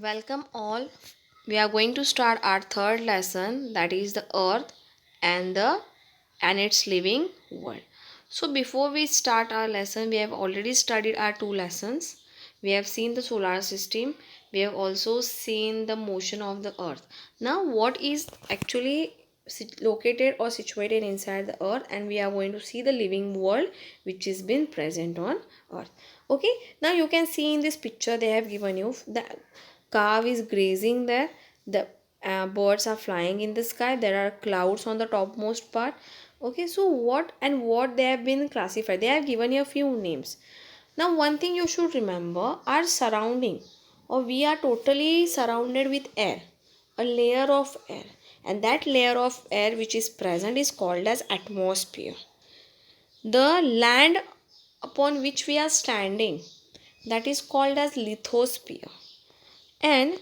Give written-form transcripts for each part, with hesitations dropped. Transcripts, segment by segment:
Welcome all. We are going to start our third lesson, that is the earth and the and its living world. So before we start our lesson, we have already studied our two lessons. We have seen the solar system. We have also seen the motion of the earth. Now what is actually located or situated inside the earth, and we are going to see the living world which has been present on earth. Okay, now you can see in this picture they have given you the cow is grazing there. The birds are flying in the sky. There are clouds on the topmost part. Okay, so what they have been classified, they have given you a few names. Now one thing you should remember, our surrounding, or we are totally surrounded with air, a layer of air, and that layer of air which is present is called as atmosphere. The land upon which we are standing, that is called as lithosphere, and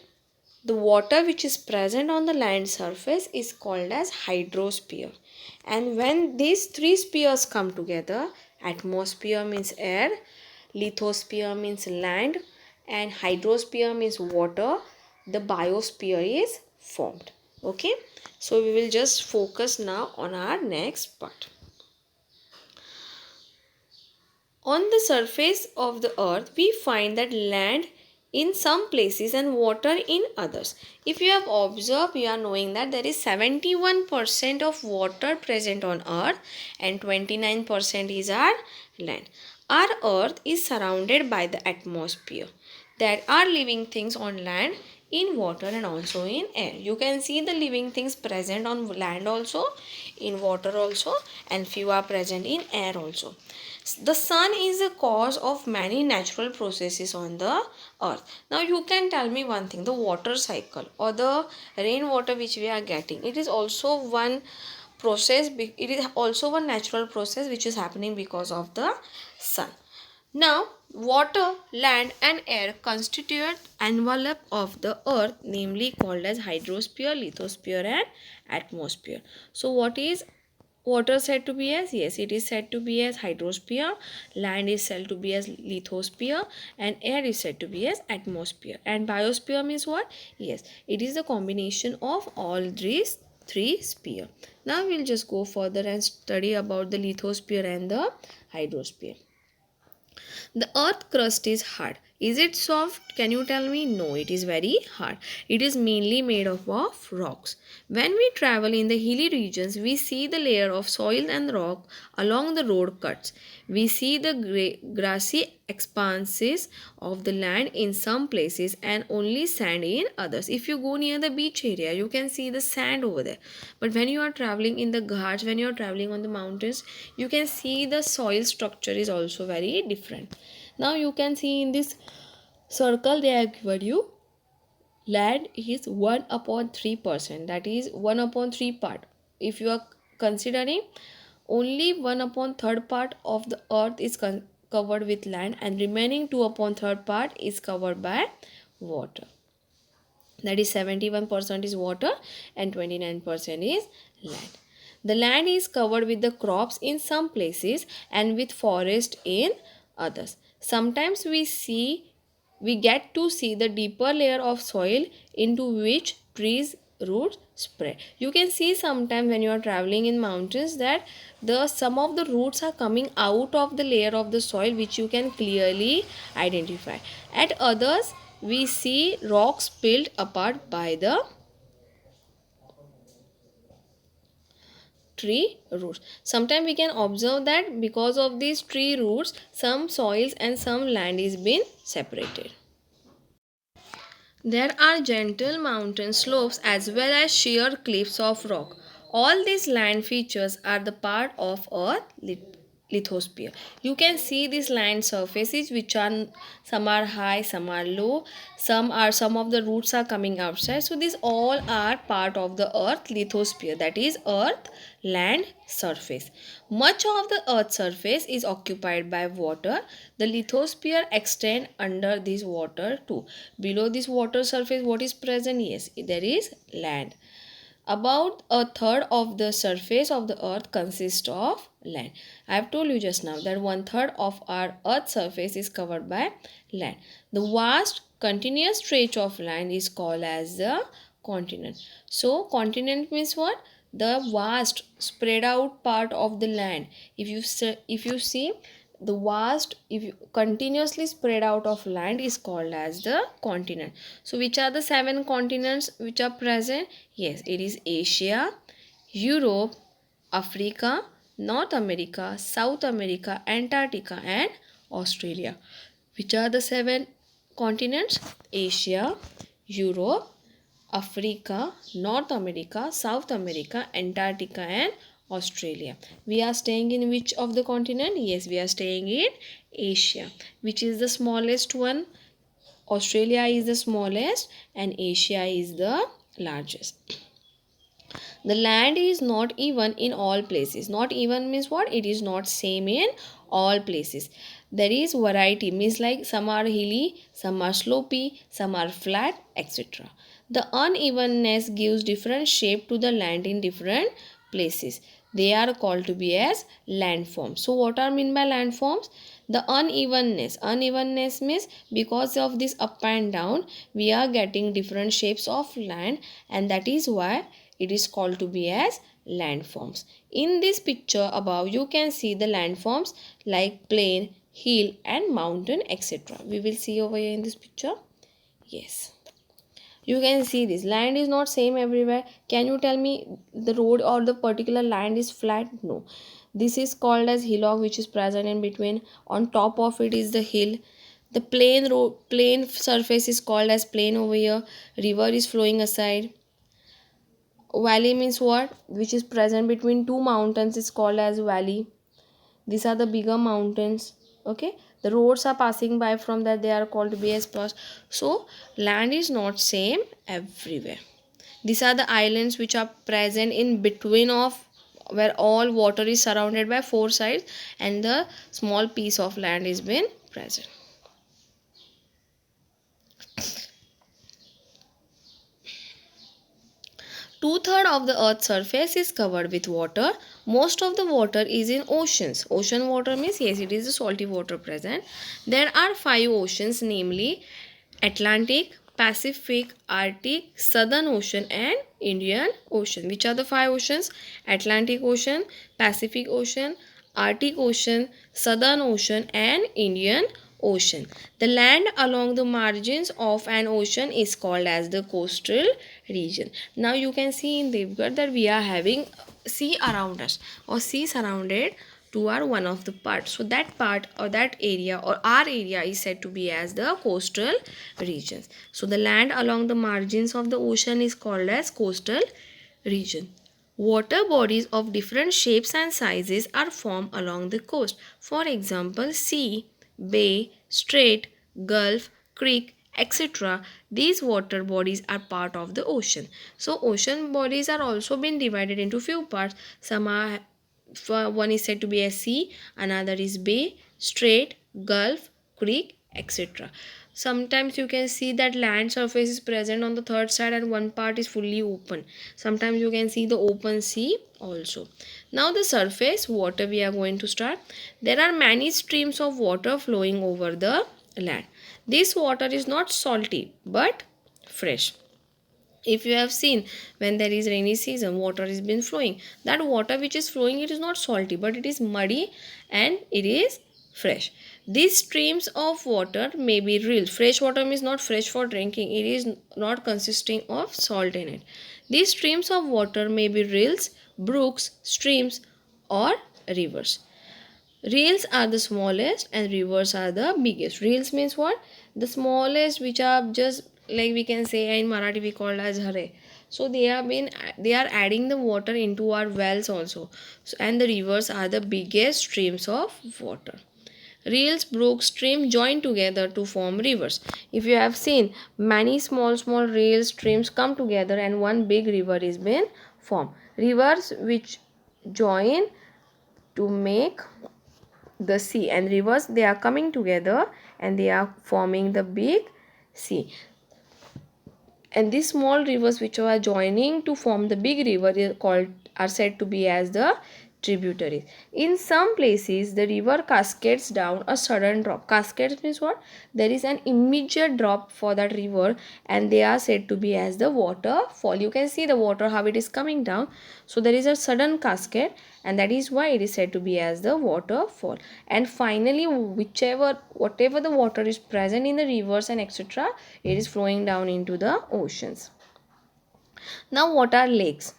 the water which is present on the land surface is called as hydrosphere. And when these three spheres come together, atmosphere means air, lithosphere means land, and hydrosphere means water, the biosphere is formed. Okay, so we will just focus now on our next part. On the surface of the earth, we find that land in some places and water in others. If you have observed, you are knowing that there is 71% of water present on earth and 29% is our land. Our earth is surrounded by the atmosphere. There are living things on land, in water, and also in air. You can see the living things present on land also, in water also, and few are present in air also. The sun is the cause of many natural processes on the earth. Now you can tell me one thing, the water cycle or the rainwater which we are getting, it is also one process, it is also one natural process which is happening because of the sun. Now, water, land and air constitute envelope of the earth, namely called as hydrosphere, lithosphere and atmosphere. So what is water said to be as? Yes, it is said to be as hydrosphere, land is said to be as lithosphere, and air is said to be as atmosphere. And biosphere means what? Yes, it is the combination of all these three sphere. Now we'll just go further and study about the lithosphere and the hydrosphere. The earth crust is hard. Is it soft? Can you tell me? No, it is very hard. It is mainly made up of rocks. When we travel in the hilly regions, we see the layer of soil and rock along the road cuts. We see the grassy expanses of the land in some places and only sand in others. If you go near the beach area, you can see the sand over there. But when you are traveling in the ghats, when you are traveling on the mountains, you can see the soil structure is also very different. Now you can see in this circle they have given you land is 1 upon 3%, that is 1 upon 3 part. If you are considering, only 1 upon 3rd part of the earth is covered with land, and remaining 2 upon 3rd part is covered by water. That is 71% is water and 29% is land. The land is covered with the crops in some places and with forest in others. Sometimes we get to see the deeper layer of soil into which trees roots spread. You can see sometimes when you are traveling in mountains that the some of the roots are coming out of the layer of the soil which you can clearly identify. At others, we see rocks peeled apart by the tree roots. Sometimes we can observe that because of these tree roots, some soils and some land is being separated. There are gentle mountain slopes as well as sheer cliffs of rock. All these land features are the part of a lithosphere. You can see these land surfaces which are, some are high, some are low, some of the roots are coming outside. So these all are part of the earth lithosphere, that is earth land surface. Much of the earth surface is occupied by water. The lithosphere extend under this water too. Below this water surface, what is present? Yes, there is land. About a third of the surface of the earth consists of land. I have told you just now that 1/3 of our earth surface is covered by land. The vast continuous stretch of land is called as the continent. So continent means what? The vast spread out part of the land. If you see the vast, if you continuously spread out of land is called as the continent. So which are the 7 continents which are present? Yes, it is Asia, Europe, Africa, North America, South America, Antarctica and Australia. Which are the 7 continents? Asia, Europe, Africa, North America, South America, Antarctica and Australia. We are staying in which of the continent? Yes, we are staying in Asia. Which is the smallest one? Australia is the smallest and Asia is the largest. The land is not even in all places. Not even means what? It is not same in all places. There is variety, means like some are hilly, some are slopy, some are flat, etc. The unevenness gives different shape to the land in different places. They are called to be as landforms. So what are mean by landforms? The unevenness means because of this up and down we are getting different shapes of land, and that is why it is called to be as landforms. In this picture above you can see the landforms like plain, hill and mountain, etc. We will see over here in this picture. Yes, you can see this land is not same everywhere. Can you tell me the road or the particular land is flat? No, this is called as hillock, which is present in between. On top of it is the hill. The plain surface is called as plain over here. River is flowing aside. Valley means what? Which is present between two mountains is called as valley. These are the bigger mountains. Okay, the roads are passing by from that, they are called to be as pass. So land is not same everywhere. These are the islands which are present in between of where all water is surrounded by four sides and the small piece of land is been present. Two-thirds of the earth's surface is covered with water. Most of the water is in oceans. Ocean water means yes, it is the salty water present. There are 5 oceans, namely Atlantic, Pacific, Arctic, Southern Ocean and Indian Ocean. Which are the 5 oceans? Atlantic Ocean, Pacific Ocean, Arctic Ocean, Southern Ocean and Indian Ocean. The land along the margins of an ocean is called as the coastal region. Now you can see in the figure that we are having sea around us or sea surrounded to our one of the parts. So that part or that area or our area is said to be as the coastal regions. So the land along the margins of the ocean is called as coastal region. Water bodies of different shapes and sizes are formed along the coast. For example, sea, bay, strait, gulf, creek, etc. These water bodies are part of the ocean. So ocean bodies are also been divided into few parts. Some are, one is said to be a sea, another is bay, strait, gulf, creek, etc. Sometimes you can see that land surface is present on the third side and one part is fully open. Sometimes you can see the open sea also. Now the surface water we are going to start. There are many streams of water flowing over the land. This water is not salty but fresh. If you have seen, when there is rainy season, water is been flowing. That water which is flowing, it is not salty but it is muddy and it is fresh. These streams of water may be real. Fresh water means not fresh for drinking. It is not consisting of salt in it. These streams of water may be rills, brooks, streams or rivers. Rills are the smallest and rivers are the biggest. Rills means what? The smallest, which are just like we can say in Marathi we call as hare. So they are adding the water into our wells also. So, and the rivers are the biggest streams of water. Rills, brooks, streams join together to form rivers. If you have seen, many small rills, streams come together and one big river is been formed. Rivers which join to make the sea, and rivers, they are coming together and they are forming the big sea. And these small rivers which are joining to form the big river are said to be as the tributaries. In some places, the river cascades down a sudden drop. Cascades means what? There is an immediate drop for that river, and they are said to be as the waterfall. You can see the water how it is coming down. So there is a sudden cascade, and that is why it is said to be as the waterfall. And finally, whatever the water is present in the rivers and etc., it is flowing down into the oceans. Now, what are lakes?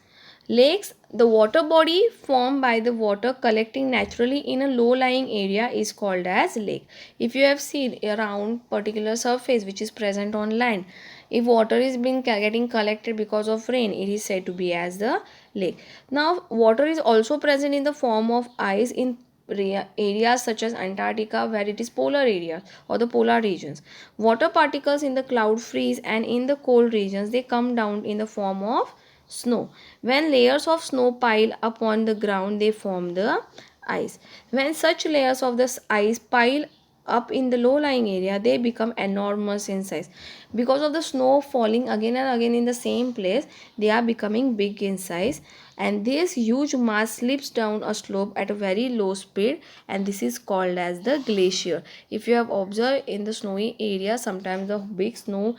Lakes, the water body formed by the water collecting naturally in a low-lying area, is called as lake. If you have seen around particular surface which is present on land, if water is being getting collected because of rain, it is said to be as the lake. Now, water is also present in the form of ice in areas such as Antarctica, where it is polar area or the polar regions. Water particles in the cloud freeze, and in the cold regions they come down in the form of snow. When layers of snow pile up on the ground, they form the ice. When such layers of this ice pile up in the low-lying area, they become enormous in size. Because of the snow falling again and again in the same place, they are becoming big in size, and this huge mass slips down a slope at a very low speed, and this is called as the glacier. If you have observed in the snowy area, sometimes the big snow,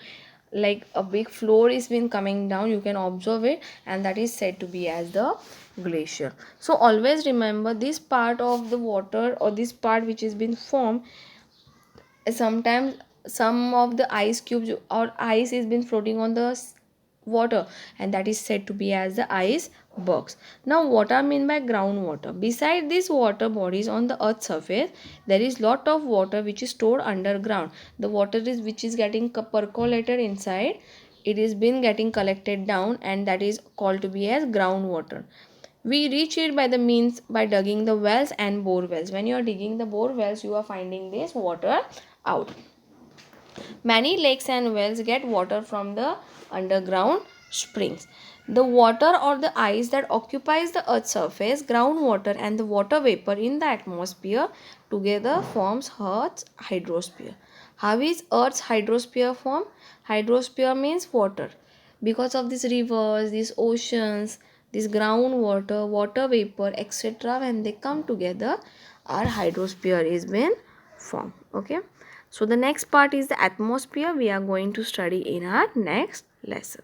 like a big floor is been coming down, you can observe it, and that is said to be as the glacier. So always remember, this part of the water or this part which has been formed, sometimes some of the ice cubes or ice is been floating on the water, and that is said to be as the icebergs. Now, what I mean by groundwater? Beside these water bodies on the earth's surface, there is lot of water which is stored underground. The water is which is getting percolated inside, it is been getting collected down, and that is called to be as groundwater. We reach it by the means by digging the wells and bore wells. When you are digging the bore wells, you are finding this water out. Many lakes and wells get water from the underground springs. The water or the ice that occupies the earth's surface, groundwater, and the water vapor in the atmosphere together forms Earth's hydrosphere. How is Earth's hydrosphere formed? Hydrosphere means water. Because of these rivers, these oceans, this groundwater, water vapor, etc., when they come together, our hydrosphere is been formed. Okay. So the next part is the atmosphere we are going to study in our next lesson.